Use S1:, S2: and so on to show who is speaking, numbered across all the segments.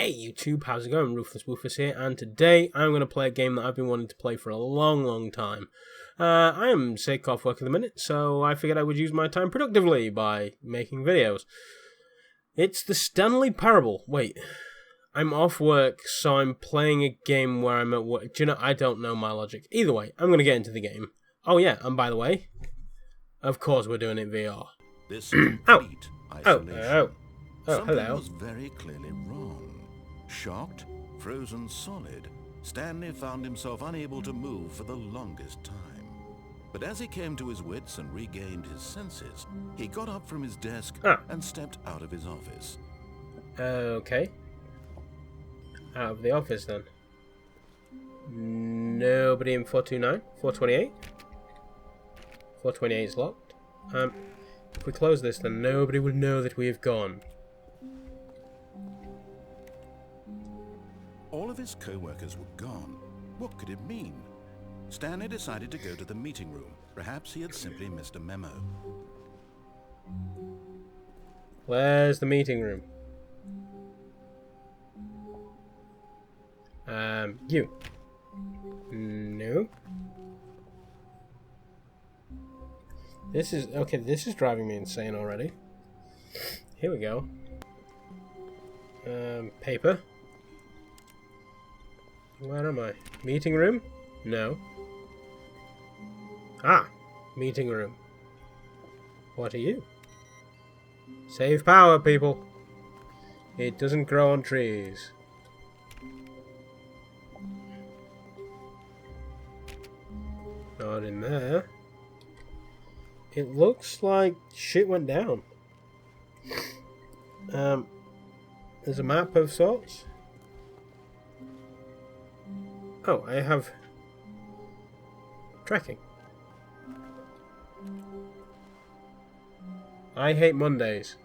S1: Hey YouTube, how's it going? Ruthless Woofers here, and today I'm going to play a game that I've been wanting to play for a long time. I am sick off work at the minute, so I figured I would use my time productively by making videos. It's the Stanley Parable. Wait, I'm off work, so I'm playing a game where I'm at work. Do you know, I don't know my logic. Either way, I'm going to get into the game. Oh yeah, and by the way, of course we're doing it VR.
S2: This complete isolation. Something
S1: hello.
S2: was very clearly wrong. Shocked, frozen solid, Stanley found himself unable to move for the longest time. But as he came to his wits and regained his senses, he got up from his desk and stepped out of his office.
S1: Okay. Out of the office then. Nobody in 429? 428? 428 is locked. If we close this, then nobody will know that we have gone.
S2: All of his co-workers were gone. What could it mean? Stanley decided to go to the meeting room. Perhaps he had simply missed a memo.
S1: Where's the meeting room? You. No. This is driving me insane already. Here we go. Paper. Where am I? Meeting room? No. Ah! Meeting room. What are you? Save power, people! It doesn't grow on trees. Not in there. It looks like shit went down. There's a map of sorts. Oh, I have tracking. I hate Mondays.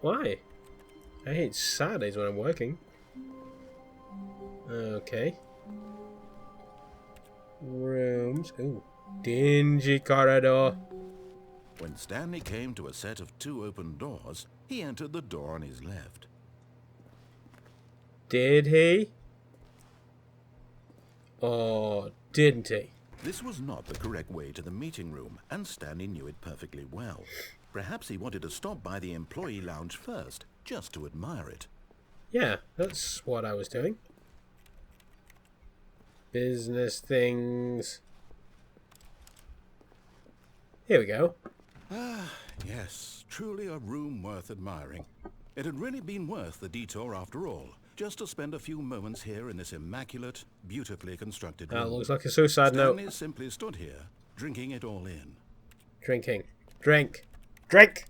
S1: Why? I hate Saturdays when I'm working. Okay. Rooms. Ooh. Dingy corridor.
S2: When Stanley came to a set of 2 open doors, he entered the door on his left.
S1: Did he? Or didn't he?
S2: This was not the correct way to the meeting room, and Stanley knew it perfectly well. Perhaps he wanted to stop by the employee lounge first, just to admire it.
S1: Yeah, that's what I was doing. Business things. Here we go.
S2: Ah, yes, truly a room worth admiring. It had really been worth the detour after all, just to spend a few moments here in this immaculate, beautifully constructed room.
S1: That looks like a suicide note.
S2: Stanley simply stood here, drinking it all in.
S1: Drinking. Drink. Drink!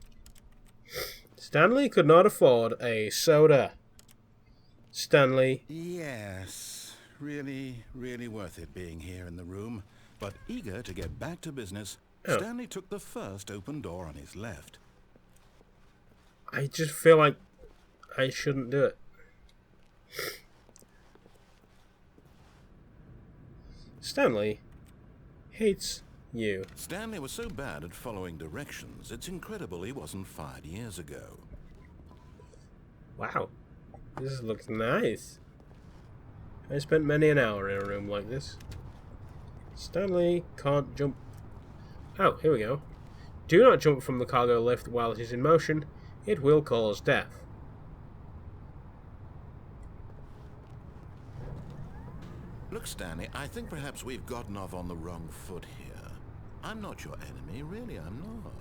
S1: Stanley could not afford a soda. Stanley.
S2: Yes, really worth it being here in the room. But eager to get back to business, Stanley took the first open door on his left.
S1: I just feel like I shouldn't do it. Stanley hates you.
S2: Stanley was so bad at following directions, it's incredible he wasn't fired years ago.
S1: Wow. This looks nice. I spent many an hour in a room like this. Stanley can't jump. Oh, here we go. Do not jump from the cargo lift while it is in motion. It will cause death.
S2: Look, Stanley, I think perhaps we've gotten off on the wrong foot here. I'm not your enemy, really, I'm not.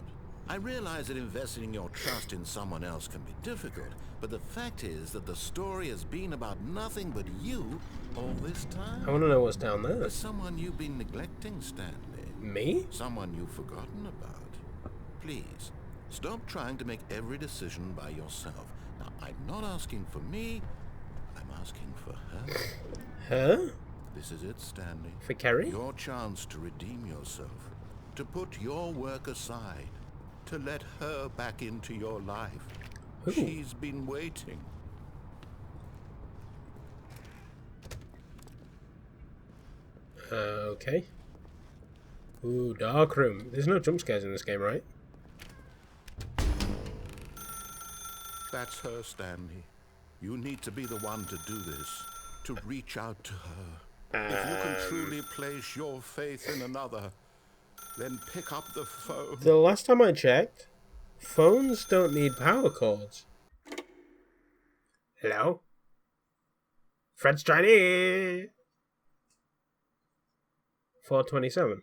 S2: I realize that investing your trust in someone else can be difficult, but the fact is that the story has been about nothing but you all this time.
S1: I want to know what's down there.
S2: There's someone you've been neglecting, Stanley.
S1: Me?
S2: Someone you've forgotten about. Please, stop trying to make every decision by yourself. Now, I'm not asking for me, I'm asking for her.
S1: Her?
S2: This is it, Stanley.
S1: For Kerry?
S2: Your chance to redeem yourself, to put your work aside, to let her back into your life.
S1: Ooh.
S2: She's been waiting.
S1: Okay. Ooh, dark room. There's no jump scares in this game, right?
S2: That's her, Stanley. You need to be the one to do this, to reach out to her. If you can truly place your faith in another, then pick up the phone.
S1: The last time I checked, phones don't need power cords. Hello? French Chinese! 427.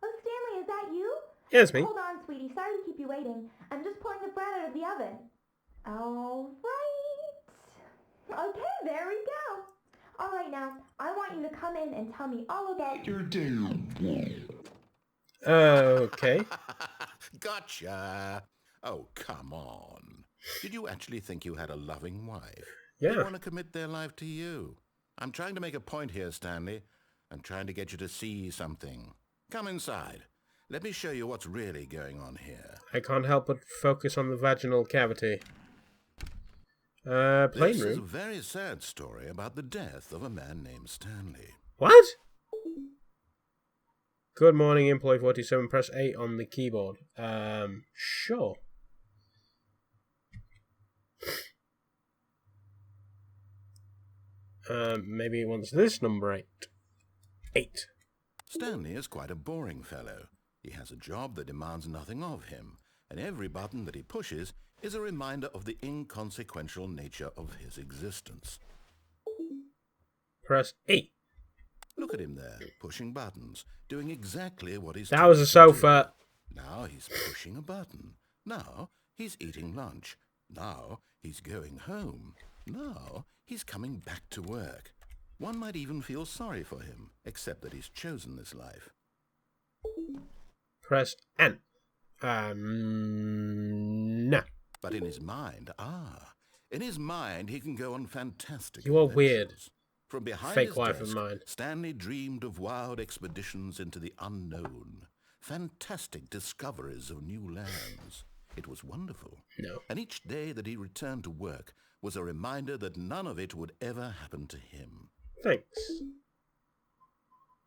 S3: Oh, Stanley, is that you?
S1: Yeah, it's me.
S3: Hold on, sweetie. Sorry to keep you waiting. I'm just pulling the bread out of the oven. All right. Okay, there we go. All right, now, I want you to come in and tell me all about your day.
S1: Okay.
S2: Gotcha. Oh, come on. Did you actually think you had a loving wife?
S1: Yeah.
S2: They want to commit their life to you. I'm trying to make a point here, Stanley. I'm trying to get you to see something. Come inside. Let me show you what's really going on here.
S1: I can't help but focus on the vaginal cavity.
S2: This
S1: Plain
S2: is a
S1: room.
S2: very sad story about the death of a man named Stanley.
S1: What? Good morning, employee 47. Press 8 on the keyboard. Sure. Maybe he wants this number 8. 8.
S2: Stanley is quite a boring fellow. He has a job that demands nothing of him, and every button that he pushes is a reminder of the inconsequential nature of his existence.
S1: Press 8.
S2: Look at him there, pushing buttons, doing exactly what he's
S1: That was a
S2: told to
S1: sofa.
S2: do. Now he's pushing a button. Now he's eating lunch. Now he's going home. Now he's coming back to work. One might even feel sorry for him, except that he's chosen this life.
S1: Press N. No.
S2: But in his mind, he can go on fantastic
S1: You are
S2: adventures.
S1: weird.
S2: From behind
S1: Fake
S2: his
S1: life
S2: desk,
S1: of mine.
S2: Stanley dreamed of wild expeditions into the unknown, fantastic discoveries of new lands. It was wonderful.
S1: No.
S2: And each day that he returned to work was a reminder that none of it would ever happen to him.
S1: Thanks.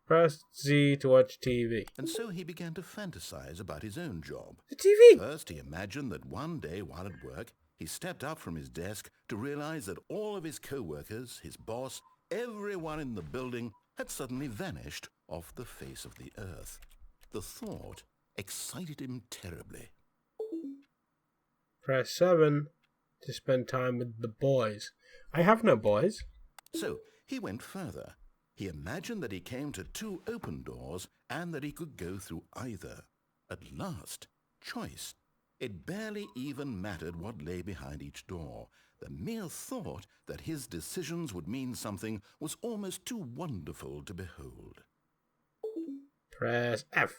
S1: Press Z to watch TV.
S2: And so he began to fantasize about his own job.
S1: The TV!
S2: First, he imagined that one day while at work, he stepped up from his desk to realize that all of his co-workers, his boss, everyone in the building had suddenly vanished off the face of the earth. The thought excited him terribly.
S1: Press 7 to spend time with the boys. I have no boys.
S2: So he went further. He imagined that he came to 2 open doors and that he could go through either. At last, choice. It barely even mattered what lay behind each door. The mere thought that his decisions would mean something was almost too wonderful to behold.
S1: Press F.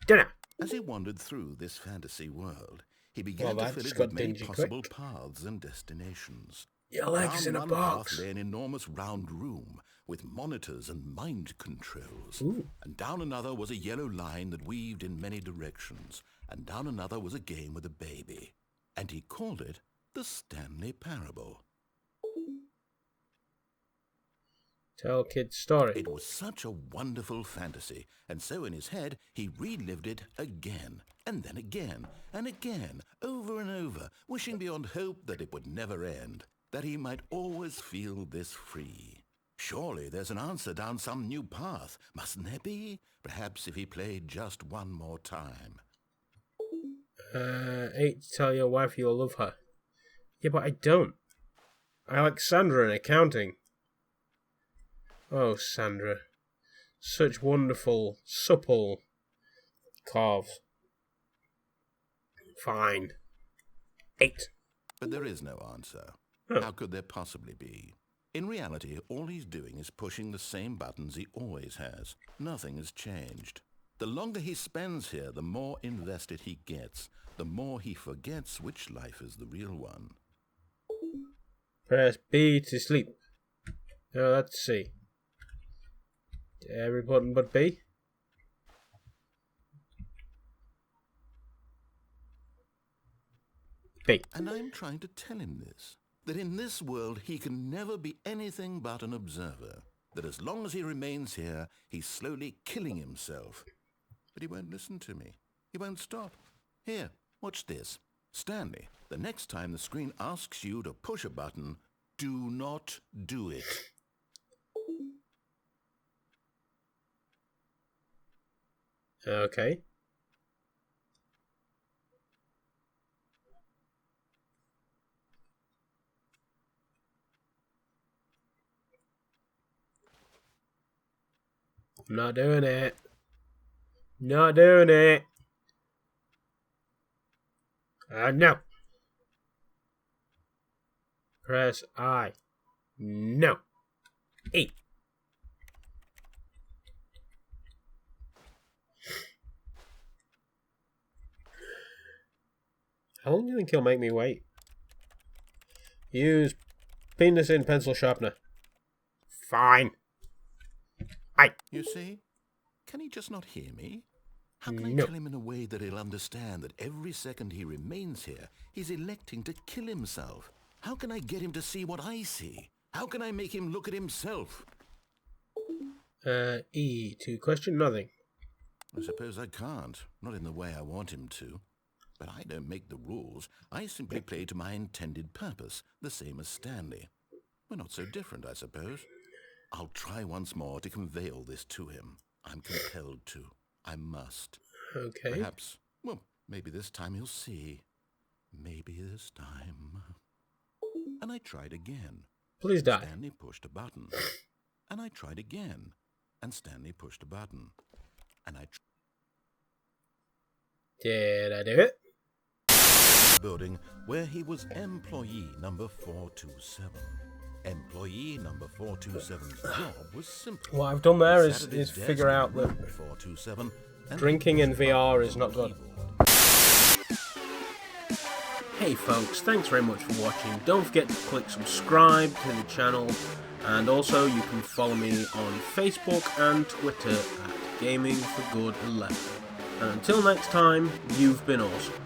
S1: Dinner.
S2: As he wandered through this fantasy world, he began
S1: Well,
S2: to fill
S1: that's
S2: it
S1: got
S2: with many
S1: dingy
S2: possible
S1: quick.
S2: paths and destinations.
S1: Your legs
S2: Down
S1: in a
S2: one
S1: box.
S2: path lay an enormous round room with monitors and mind controls.
S1: Ooh.
S2: And down another was a yellow line that weaved in many directions. And down another was a game with a baby. And he called it the Stanley Parable.
S1: Tell kids story.
S2: It was such a wonderful fantasy, and so in his head he relived it again, and then again, and again, over and over, wishing beyond hope that it would never end, that he might always feel this free. Surely there's an answer down some new path, mustn't there be? Perhaps if he played just one more time.
S1: 8 to tell your wife you'll love her. Yeah, but I don't. I like Sandra in accounting. Oh, Sandra. Such wonderful, supple calves. Fine. 8.
S2: But there is no answer.
S1: Oh.
S2: How could there possibly be? In reality, all he's doing is pushing the same buttons he always has. Nothing has changed. The longer he spends here, the more invested he gets, the more he forgets which life is the real one.
S1: Press B to sleep. Now let's see. Every button but B. B.
S2: And I'm trying to tell him this, that in this world he can never be anything but an observer, that as long as he remains here, he's slowly killing himself. But he won't listen to me. He won't stop. Here, watch this. Stanley, The next time the screen asks you to push a button, do not do it.
S1: Okay. I'm not doing it. Not doing it. No. Press I. No. E. How long do you think he'll make me wait? Use penis in pencil sharpener. Fine.
S2: You see? Can he just not hear me? How can I
S1: No.
S2: tell him in a way that he'll understand that every second he remains here, he's electing to kill himself? How can I get him to see what I see? How can I make him look at himself?
S1: E to question nothing.
S2: I suppose I can't. Not in the way I want him to. But I don't make the rules. I simply play to my intended purpose, the same as Stanley. We're not so different, I suppose. I'll try once more to convey all this to him. I'm compelled to. I must.
S1: Okay.
S2: Perhaps, well, maybe this time he'll see. Maybe this time. And I tried again.
S1: Please die.
S2: Stanley pushed a button. And I tried again. And Stanley pushed a button. And I
S1: Did I do it?
S2: building where he was employee number 427. Employee number 427's job was simple.
S1: What I've done there is
S2: Saturday's
S1: figure out that
S2: 427 and
S1: drinking in VR is not good. Hey folks, thanks very much for watching. Don't forget to click subscribe to the channel, and also you can follow me on Facebook and Twitter at Gaming for Good 11. And until next time, you've been awesome.